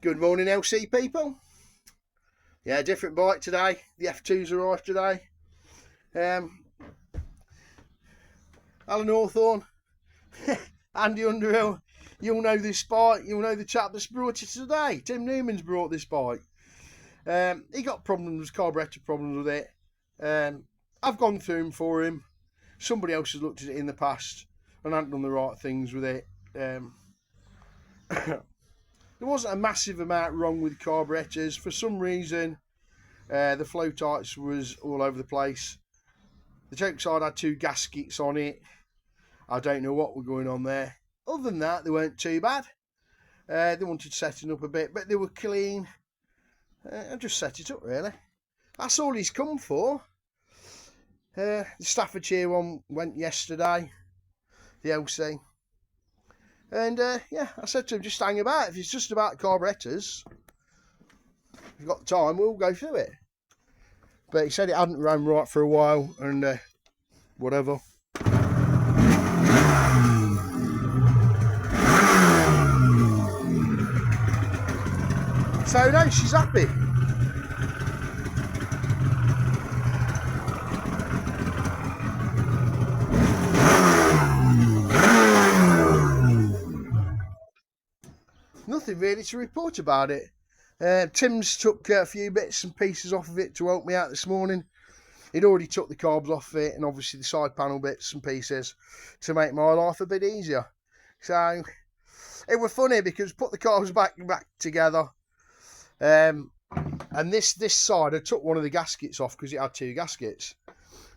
Good morning, LC people. Yeah, different bike today. The F2's arrived today. Alan Hawthorne, Andy Underhill, you'll know this bike. You'll know the chap that's brought it today. Tim Newman's brought this bike. He got problems, carburettor problems with it. I've gone through them for him. Somebody else has looked at it in the past and hadn't done the right things with it. There wasn't a massive amount wrong with carburettors. For some reason, the flow tights was all over the place. The choke side had 2 gaskets on it. I don't know what were going on there. Other than that, they weren't too bad. They wanted setting up a bit, but they were clean. I just set it up, really. That's all he's come for. The Staffordshire one went yesterday, the LC. And yeah, I said to him, just hang about. If it's just about carburettors, if you've got time, we'll go through it. But he said it hadn't run right for a while, and whatever. So no, she's happy. Nothing really to report about it. Tim's took a few bits and pieces off of it to help me out this morning. He'd already took the carbs off it and obviously the side panel bits and pieces to make my life a bit easier. So it was funny because put the carbs back together, and this side I took one of the gaskets off because it had 2 gaskets.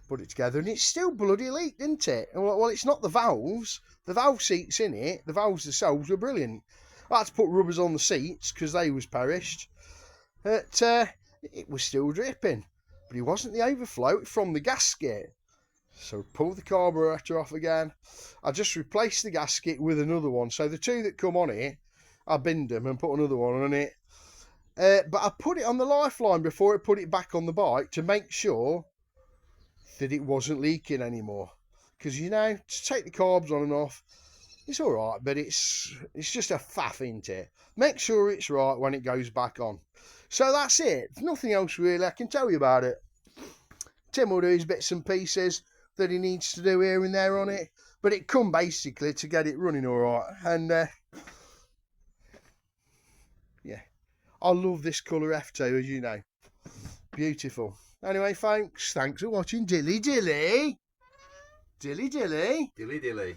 Put it together and it's still bloody leaked, isn't it? And well, it's not the valves. The valve seats in it, the valves themselves were brilliant. I had to put rubbers on the seats because they was perished. But it was still dripping. But it wasn't the overflow from the gasket. So pull the carburetor off again. I just replaced the gasket with another one. So the 2 that come on it, I binned them and put another one on it. But I put it on the lifeline before I put it back on the bike to make sure that it wasn't leaking anymore. Because, you know, to take the carbs on and off, it's all right, but it's just a faff, isn't it? Make sure it's right when it goes back on. So that's it. Nothing else really I can tell you about it. Tim will do his bits and pieces that he needs to do here and there on it, but it come basically to get it running all right. And yeah, I love this colour F2, as you know. Beautiful. Anyway, folks, thanks for watching. Dilly dilly. Dilly dilly. Dilly dilly.